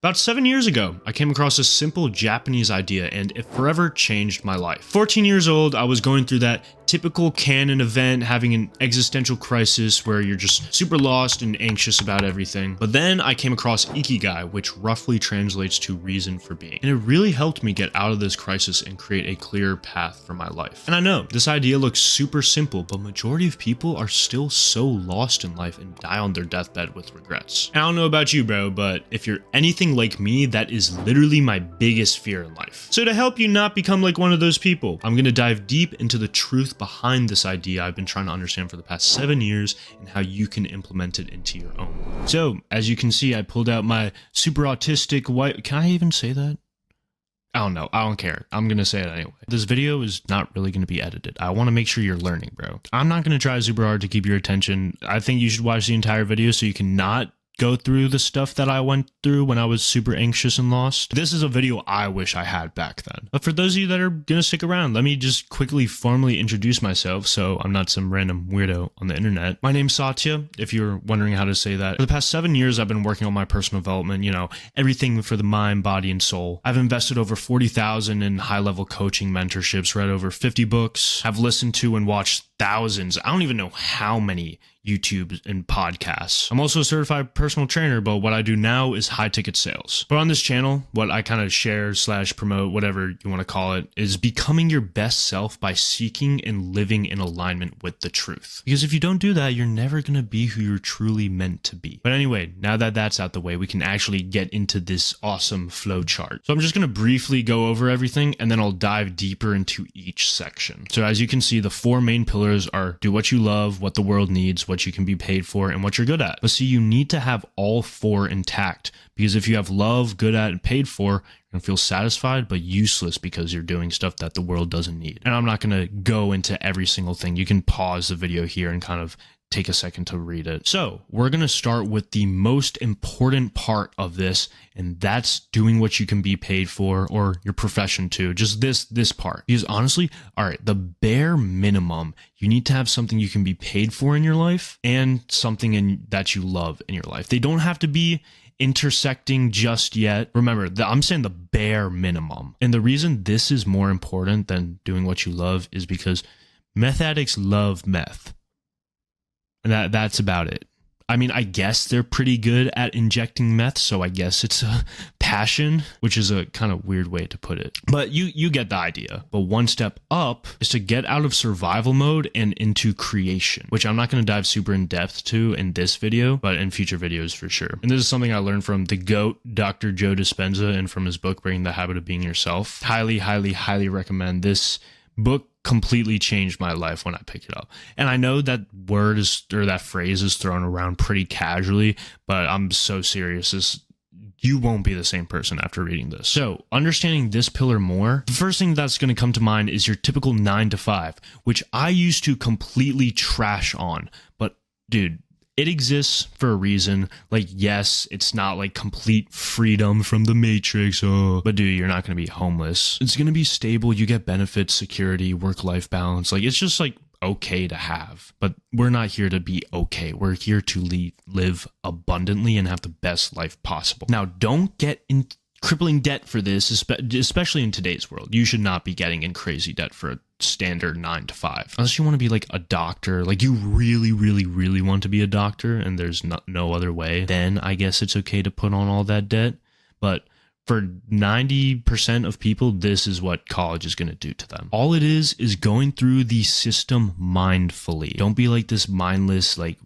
About 7 years ago, I came across a simple Japanese idea and it forever changed my life. 14 years old, I was going through that typical canon event, having an existential crisis where you're just super lost and anxious about everything. But then I came across Ikigai, which roughly translates to reason for being. And it really helped me get out of this crisis and create a clear path for my life. And I know, this idea looks super simple, but majority of people are still so lost in life and die on their deathbed with regrets. And I don't know about you, bro, but if you're anything like me, that is literally my biggest fear in life. So to help you not become like one of those people, I'm gonna dive deep into the truth behind this idea I've been trying to understand for the past 7 years and how you can implement it into your own. So as you can see, I pulled out my super autistic white, can I even say that? I don't know. I don't care. I'm going to say it anyway. This video is not really going to be edited. I want to make sure you're learning, bro. I'm not going to try super hard to keep your attention. I think you should watch the entire video so you can not go through the stuff that I went through when I was super anxious and lost. This is a video I wish I had back then. But for those of you that are gonna stick around, let me just quickly formally introduce myself so I'm not some random weirdo on the internet. My name's Satya, if you're wondering how to say that. For the past 7 years, I've been working on my personal development, you know, everything for the mind, body, and soul. I've invested over 40,000 in high-level coaching mentorships, read over 50 books, have listened to and watched thousands, I don't even know how many YouTube and podcasts. I'm also a certified personal trainer, but what I do now is high ticket sales. But on this channel, what I kind of share / promote, whatever you want to call it, is becoming your best self by seeking and living in alignment with the truth. Because if you don't do that, you're never going to be who you're truly meant to be. But anyway, now that that's out the way, we can actually get into this awesome flow chart. So I'm just going to briefly go over everything and then I'll dive deeper into each section. So as you can see, the 4 main pillars are do what you love, what the world needs, what you can be paid for, and what you're good at. But see, you need to have all 4 intact, because if you have love, good at, and paid for, you're gonna feel satisfied but useless because you're doing stuff that the world doesn't need. And I'm not gonna go into every single thing. You can pause the video here and kind of take a second to read it. So we're going to start with the most important part of this, and that's doing what you can be paid for, or your profession too. Just this part. Because honestly, all right, the bare minimum, you need to have something you can be paid for in your life and something that you love in your life. They don't have to be intersecting just yet. Remember, I'm saying the bare minimum. And the reason this is more important than doing what you love is because meth addicts love meth. And that's about it. I mean, I guess they're pretty good at injecting meth, so I guess it's a passion, which is a kind of weird way to put it. But you get the idea. But one step up is to get out of survival mode and into creation, which I'm not going to dive super in depth to in this video, but in future videos for sure. And this is something I learned from the GOAT, Dr. Joe Dispenza, and from his book, Breaking the Habit of Being Yourself. Highly, highly, highly recommend this book. Completely changed my life when I picked it up. And I know that word is, or that phrase is thrown around pretty casually, but I'm so serious. You won't be the same person after reading this. So understanding this pillar more, the first thing that's going to come to mind is your typical 9 to 5, which I used to completely trash on. But dude, it exists for a reason. Like, yes, it's not like complete freedom from the matrix. Oh, but dude, you're not going to be homeless. It's going to be stable. You get benefits, security, work-life balance. Like, it's just like okay to have. But we're not here to be okay. We're here to live abundantly and have the best life possible. Now, don't get in crippling debt for this, especially in today's world. You should not be getting in crazy debt for a standard 9 to 5. Unless you want to be like a doctor, like you really, really, really want to be a doctor and there's no other way, then I guess it's okay to put on all that debt. But for 90% of people, this is what college is going to do to them. All it is going through the system mindfully. Don't be like this mindless, like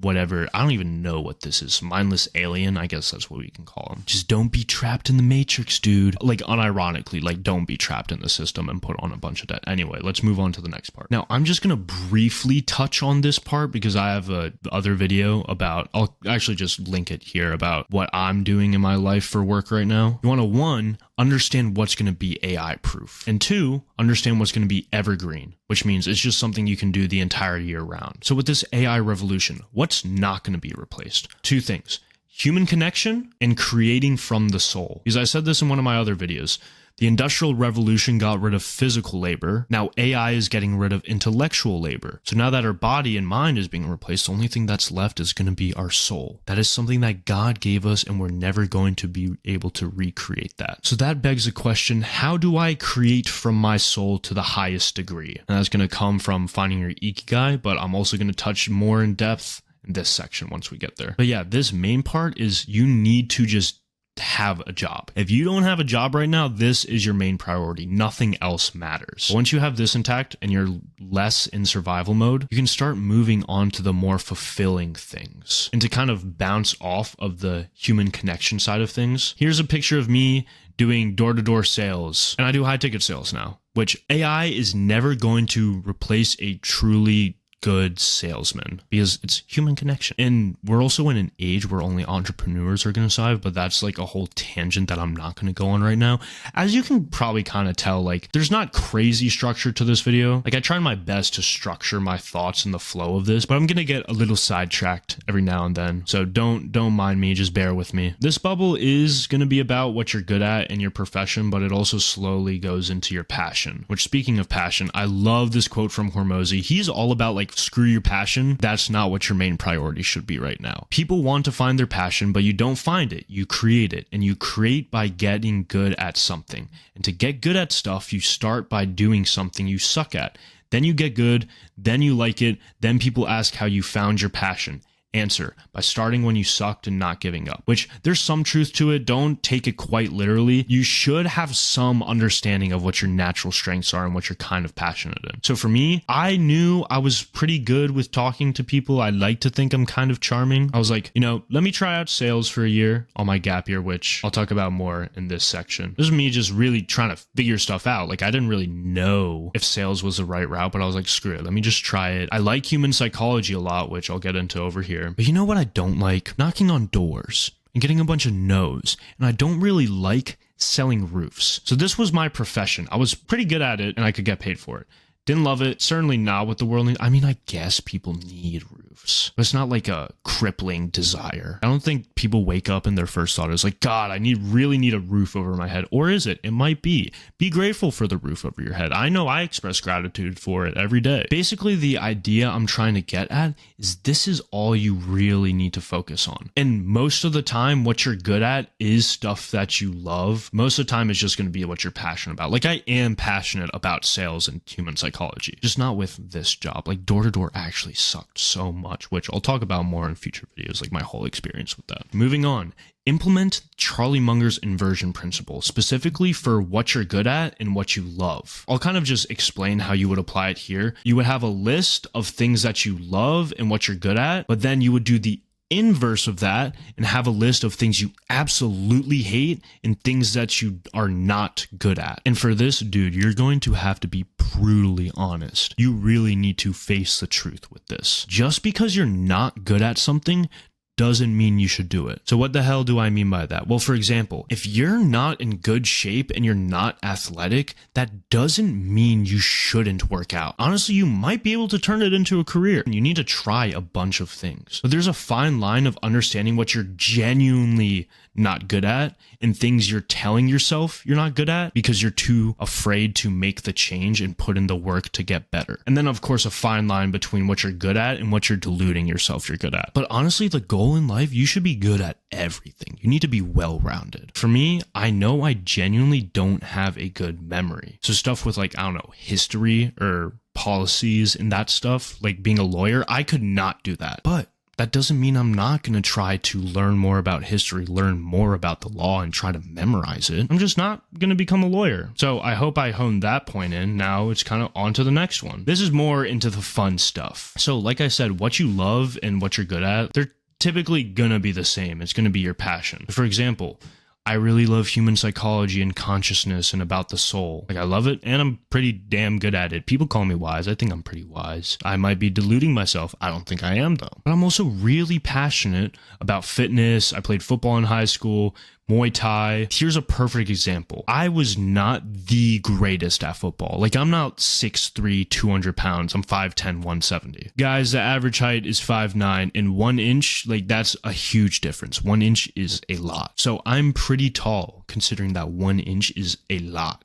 whatever, I don't even know what this is, mindless alien, I guess that's what we can call them. Just don't be trapped in the matrix, dude. Like unironically, like don't be trapped in the system and put on a bunch of debt. Anyway, let's move on to the next part. Now, I'm just gonna briefly touch on this part because I have a other video about, I'll actually just link it here, about what I'm doing in my life for work right now. You want to, 1, understand what's going to be AI proof, and 2, understand what's going to be evergreen, which means it's just something you can do the entire year round. So with this AI revolution, what's not going to be replaced? 2 things: human connection and creating from the soul. Because I said this in one of my other videos, The Industrial Revolution got rid of physical labor. Now AI is getting rid of intellectual labor. So now that our body and mind is being replaced, the only thing that's left is going to be our soul. That is something that God gave us, and we're never going to be able to recreate that. So that begs the question, how do I create from my soul to the highest degree? And that's going to come from finding your Ikigai, but I'm also going to touch more in depth in this section once we get there. But yeah, this main part is you need to just have a job. If you don't have a job right now, this is your main priority. Nothing else matters. Once you have this intact and you're less in survival mode, you can start moving on to the more fulfilling things. And to kind of bounce off of the human connection side of things, here's a picture of me doing door-to-door sales, and I do high ticket sales now, which AI is never going to replace a truly good salesman because it's human connection. And we're also in an age where only entrepreneurs are going to survive, but that's like a whole tangent that I'm not going to go on right now. As you can probably kind of tell, like there's not crazy structure to this video. Like I try my best to structure my thoughts in the flow of this, but I'm going to get a little sidetracked every now and then. So don't mind me, just bear with me. This bubble is going to be about what you're good at in your profession, but it also slowly goes into your passion, which speaking of passion, I love this quote from Hormozy. He's all about like, screw your passion. That's not what your main priority should be right now. People want to find their passion, but you don't find it. You create it, and you create by getting good at something. And to get good at stuff, you start by doing something you suck at. Then you get good, then you like it, then people ask how you found your passion. Answer, by starting when you sucked and not giving up, which there's some truth to it. Don't take it quite literally. You should have some understanding of what your natural strengths are and what you're kind of passionate in. So for me, I knew I was pretty good with talking to people. I like to think I'm kind of charming. I was like, let me try out sales for a year on my gap year, which I'll talk about more in this section. This is me just really trying to figure stuff out. Like I didn't really know if sales was the right route, but I was like, screw it, let me just try it. I like human psychology a lot, which I'll get into over here. But you know what I don't like? Knocking on doors and getting a bunch of no's. And I don't really like selling roofs. So this was my profession. I was pretty good at it and I could get paid for it. Didn't love it. Certainly not what the world needs. I mean, I guess people need roofs, but it's not like a crippling desire. I don't think people wake up and their first thought is like, God, I really need a roof over my head. Or is it? It might be. Be grateful for the roof over your head. I know I express gratitude for it every day. Basically, the idea I'm trying to get at is this is all you really need to focus on. And most of the time, what you're good at is stuff that you love. Most of the time, it's just going to be what you're passionate about. Like I am passionate about sales and human psychology, just not with this job. Like door-to-door actually sucked so much, which I'll talk about more in future videos, like my whole experience with that. Moving on. Implement Charlie Munger's inversion principle, specifically for what you're good at and what you love. I'll kind of just explain how you would apply it here. You would have a list of things that you love and what you're good at, but then you would do the inverse of that and have a list of things you absolutely hate and things that you are not good at. And for this, dude, you're going to have to be brutally honest. You really need to face the truth with this. Just because you're not good at something doesn't mean you should do it. So what the hell do I mean by that? Well, for example, if you're not in good shape and you're not athletic, that doesn't mean you shouldn't work out. Honestly, you might be able to turn it into a career. You need to try a bunch of things. But there's a fine line of understanding what you're genuinely not good at and things you're telling yourself you're not good at because you're too afraid to make the change and put in the work to get better. And then, of course, a fine line between what you're good at and what you're deluding yourself you're good at. But honestly, the goal in life, you should be good at everything. You need to be well-rounded. For me, I know I genuinely don't have a good memory. So stuff with like, I don't know, history or policies and that stuff, like being a lawyer, I could not do that. But that doesn't mean I'm not going to try to learn more about history, learn more about the law, and try to memorize it. I'm just not going to become a lawyer. So I hope I honed that point in. Now it's kind of on to the next one. This is more into the fun stuff. So like I said, what you love and what you're good at, they're typically going to be the same. It's going to be your passion. For example, I really love human psychology and consciousness and about the soul. Like I love it and I'm pretty damn good at it. People call me wise. I think I'm pretty wise. I might be deluding myself. I don't think I am though. But I'm also really passionate about fitness. I played football in high school, Muay Thai. Here's a perfect example. I was not the greatest at football. Like, I'm not 6'3", 200 pounds. I'm 5'10", 170. Guys, the average height is 5'9", and 1 inch, like, that's a huge difference. 1 inch is a lot. So I'm pretty tall, considering that 1 inch is a lot.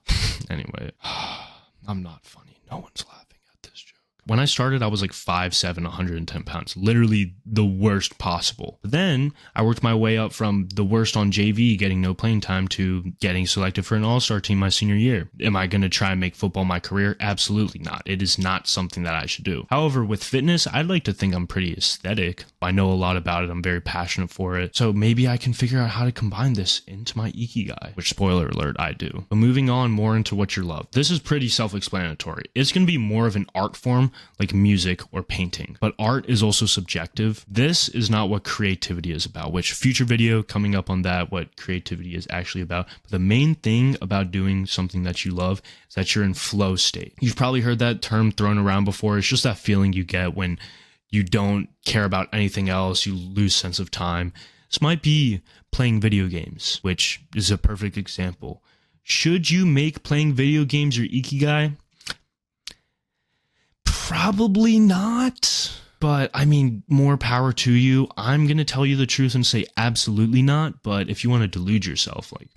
Anyway, I'm not funny. No one's laughing at this joke. When I started, I was like 5'7", 110 pounds, literally the worst possible. But then I worked my way up from the worst on JV, getting no playing time, to getting selected for an all-star team my senior year. Am I going to try and make football my career? Absolutely not. It is not something that I should do. However, with fitness, I'd like to think I'm pretty aesthetic. I know a lot about it. I'm very passionate for it. So maybe I can figure out how to combine this into my Ikigai, which, spoiler alert, I do. But moving on more into what you love. This is pretty self-explanatory. It's going to be more of an art form like music or painting. But art is also subjective. This is not what creativity is about, which future video coming up on that, what creativity is actually about. But the main thing about doing something that you love is that you're in flow state. You've probably heard that term thrown around before. It's just that feeling you get when you don't care about anything else, you lose sense of time. This might be playing video games, which is a perfect example. Should you make playing video games your Ikigai? Probably not. But I mean, more power to you. I'm going to tell you the truth and say absolutely not. But if you want to delude yourself, like,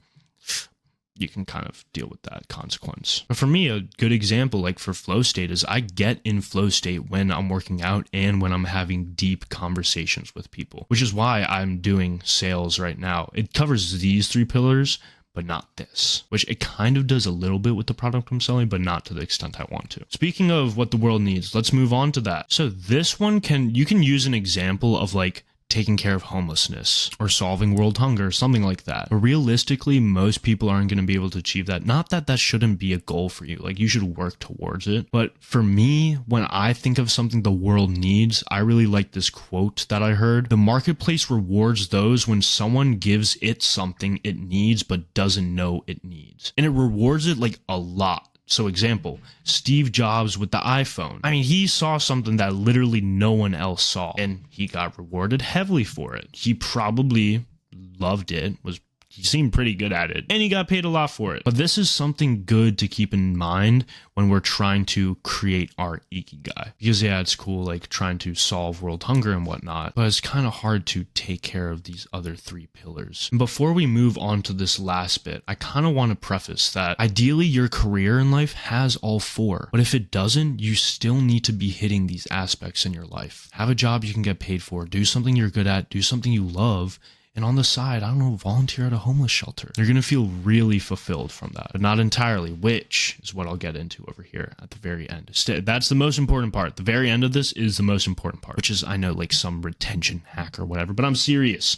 you can kind of deal with that consequence. But for me, a good example, like for flow state, is I get in flow state when I'm working out and when I'm having deep conversations with people, which is why I'm doing sales right now. It covers these 3 pillars, but not this, which it kind of does a little bit with the product I'm selling, but not to the extent I want to. Speaking of what the world needs, let's move on to that. So this one you can use an example of like taking care of homelessness or solving world hunger, something like that. But realistically, most people aren't going to be able to achieve that. Not that that shouldn't be a goal for you. Like, you should work towards it. But for me, when I think of something the world needs, I really like this quote that I heard. The marketplace rewards those when someone gives it something it needs but doesn't know it needs. And it rewards it like a lot. So example, Steve Jobs with the iPhone. I mean, he saw something that literally no one else saw, and he got rewarded heavily for it. He probably loved it, he seemed pretty good at it, and he got paid a lot for it. But this is something good to keep in mind when we're trying to create our Ikigai. Because yeah, it's cool like trying to solve world hunger and whatnot, but it's kind of hard to take care of these other 3 pillars. And before we move on to this last bit, I kind of want to preface that ideally your career in life has all 4, but if it doesn't, you still need to be hitting these aspects in your life. Have a job you can get paid for, do something you're good at, do something you love, and on the side, I don't know, volunteer at a homeless shelter. You're going to feel really fulfilled from that, but not entirely, which is what I'll get into over here at the very end. That's the most important part. The very end of this is the most important part, which is, I know, like some retention hack or whatever, but I'm serious.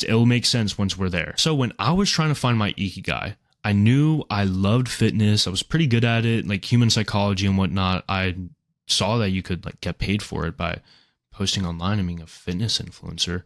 It'll make sense once we're there. So when I was trying to find my Ikigai, I knew I loved fitness. I was pretty good at it, like human psychology and whatnot. I saw that you could like get paid for it by posting online and being a fitness influencer.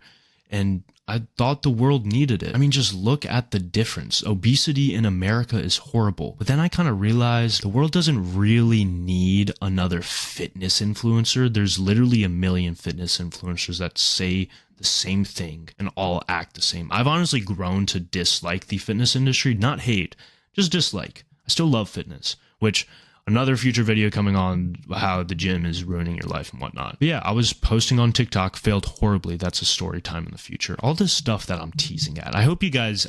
And I thought the world needed it. I mean, just look at the difference. Obesity in America is horrible. But then I kind of realized the world doesn't really need another fitness influencer. There's literally a million fitness influencers that say the same thing and all act the same. I've honestly grown to dislike the fitness industry, not hate, just dislike. I still love fitness, which another future video coming on how the gym is ruining your life and whatnot. But yeah, I was posting on TikTok, failed horribly. That's a story time in the future. All this stuff that I'm teasing at. I hope you guys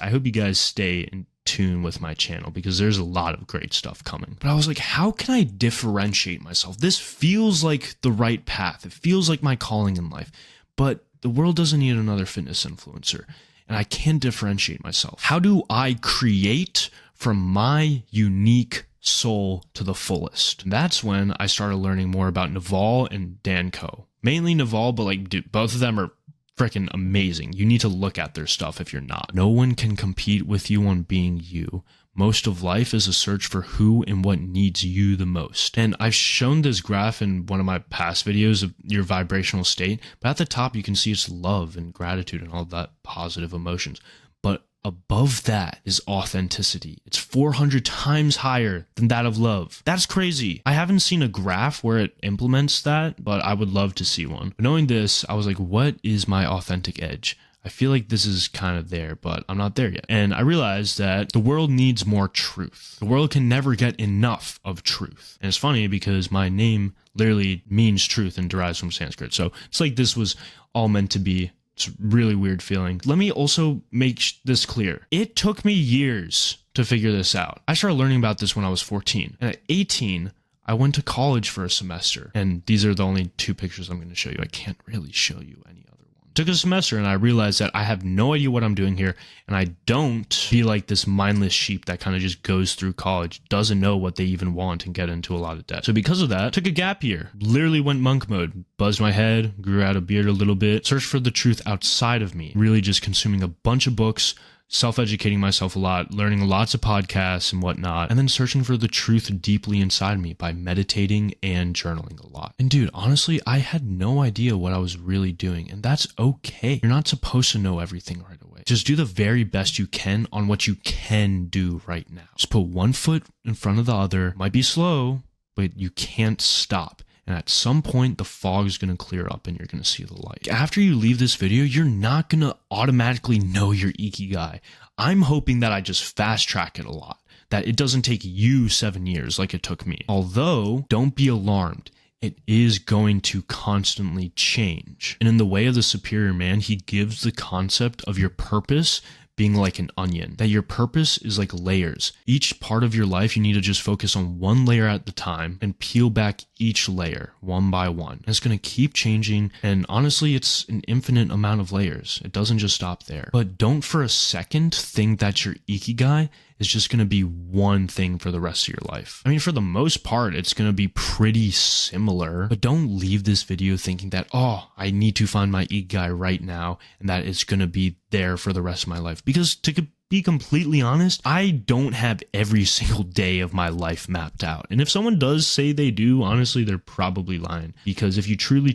stay in tune with my channel because there's a lot of great stuff coming. But I was like, how can I differentiate myself? This feels like the right path. It feels like my calling in life. But the world doesn't need another fitness influencer. And I can't differentiate myself. How do I create from my unique soul to the fullest? And that's when I started learning more about Naval and Danko. Mainly Naval, but like, dude, both of them are freaking amazing. You need to look at their stuff if you're not. No one can compete with you on being you. Most of life is a search for who and what needs you the most. And I've shown this graph in one of my past videos of your vibrational state, but at the top you can see it's love and gratitude and all that positive emotions. But above that is authenticity. It's 400 times higher than that of love. That's crazy. I haven't seen a graph where it implements that, but I would love to see one. But knowing this, I was like, what is my authentic edge? I feel like this is kind of there, but I'm not there yet. And I realized that the world needs more truth. The world can never get enough of truth. And it's funny because my name literally means truth and derives from Sanskrit. So it's like this was all meant to be. It's a really weird feeling. Let me also make this clear. It took me years to figure this out. I started learning about this when I was 14. And at 18, I went to college for a semester. And these are the only 2 pictures I'm going to show you. I can't really show you any other one. Took a semester and I realized that I have no idea what I'm doing here. And I don't be like this mindless sheep that kind of just goes through college, doesn't know what they even want and get into a lot of debt. So because of that, took a gap year, literally went monk mode, buzzed my head, grew out a beard a little bit, searched for the truth outside of me, really just consuming a bunch of books, self-educating myself a lot, learning lots of podcasts and whatnot, and then searching for the truth deeply inside me by meditating and journaling a lot. And dude, honestly, I had no idea what I was really doing, and that's okay. You're not supposed to know everything right away. Just do the very best you can on what you can do right now. Just put one foot in front of the other. Might be slow, but you can't stop. And at some point, the fog is going to clear up and you're going to see the light. After you leave this video, you're not going to automatically know your Ikigai. I'm hoping that I just fast track it a lot, that it doesn't take you 7 years like it took me. Although, don't be alarmed. It is going to constantly change. And in the way of the superior man, he gives the concept of your purpose being like an onion, that your purpose is like layers. Each part of your life, you need to just focus on one layer at the time and peel back each layer one by one. And it's going to keep changing. And honestly, it's an infinite amount of layers. It doesn't just stop there. But don't for a second think that your Ikigai is just going to be one thing for the rest of your life. I mean, for the most part, it's going to be pretty similar, but don't leave this video thinking that, oh, I need to find my Ikigai right now and that it's going to be there for the rest of my life. Because to be completely honest, I don't have every single day of my life mapped out. And if someone does say they do, honestly, they're probably lying. Because if you truly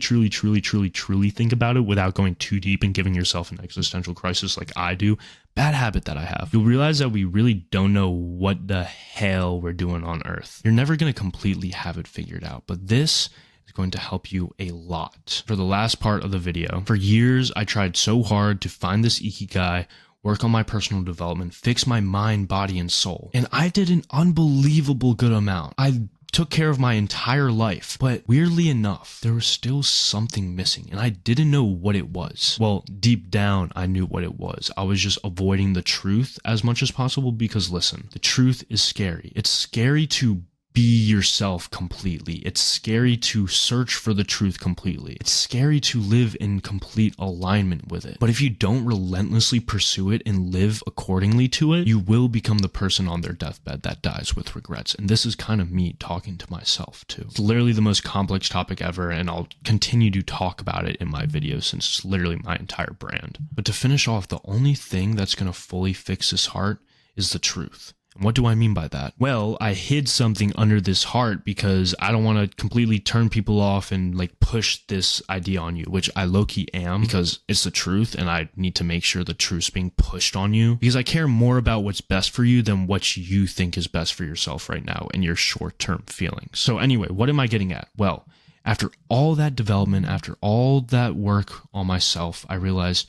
think about it without going too deep and giving yourself an existential crisis like I do, bad habit that I have, you'll realize that we really don't know what the hell we're doing on Earth. You're never going to completely have it figured out, but this is going to help you a lot. For the last part of the video, for years, I tried so hard to find this Ikigai, work on my personal development, fix my mind, body, and soul. And I did an unbelievable good amount. I took care of my entire life, but weirdly enough, there was still something missing and I didn't know what it was. Well, deep down, I knew what it was. I was just avoiding the truth as much as possible because listen, the truth is scary. It's scary to be yourself completely. It's scary to search for the truth completely. It's scary to live in complete alignment with it. But if you don't relentlessly pursue it and live accordingly to it, you will become the person on their deathbed that dies with regrets. And this is kind of me talking to myself too. It's literally the most complex topic ever, and I'll continue to talk about it in my videos since it's literally my entire brand. But to finish off, the only thing that's going to fully fix this heart is the truth. And what do I mean by that? Well, I hid something under this heart because I don't want to completely turn people off and like push this idea on you, which I low-key am because it's the truth and I need to make sure the truth's being pushed on you because I care more about what's best for you than what you think is best for yourself right now and your short-term feelings. So anyway, what am I getting at? Well, after all that development, after all that work on myself, I realized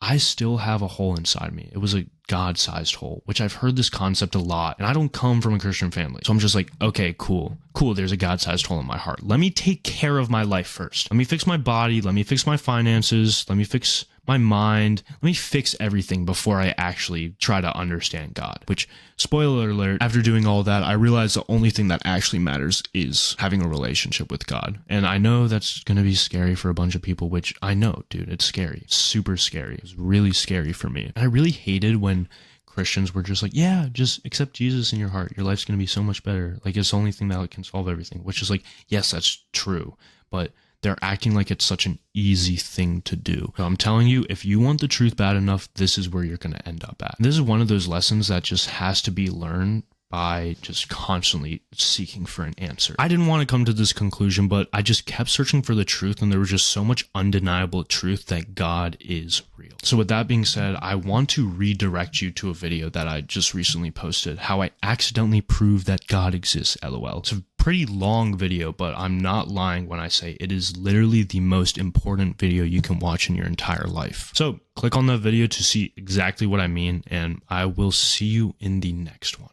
I still have a hole inside me. It was a God-sized hole, which I've heard this concept a lot, and I don't come from a Christian family. So I'm just like, okay, cool, there's a God-sized hole in my heart. Let me take care of my life first. Let me fix my body, let me fix my finances, let me fix my mind, let me fix everything before I actually try to understand God. Which, spoiler alert, after doing all that, I realized the only thing that actually matters is having a relationship with God. And I know that's going to be scary for a bunch of people, which I know, dude, it's scary. It's super scary. It was really scary for me. And I really hated when Christians were just like, yeah, just accept Jesus in your heart. Your life's going to be so much better. Like, it's the only thing that can solve everything, which is like, yes, that's true. But they're acting like it's such an easy thing to do. So I'm telling you, if you want the truth bad enough, this is where you're going to end up at. This is one of those lessons that just has to be learned by just constantly seeking for an answer. I didn't want to come to this conclusion, but I just kept searching for the truth, and there was just so much undeniable truth that God is real. So with that being said, I want to redirect you to a video that I just recently posted, how I accidentally proved that God exists, LOL. It's a pretty long video, but I'm not lying when I say it is literally the most important video you can watch in your entire life. So click on that video to see exactly what I mean, and I will see you in the next one.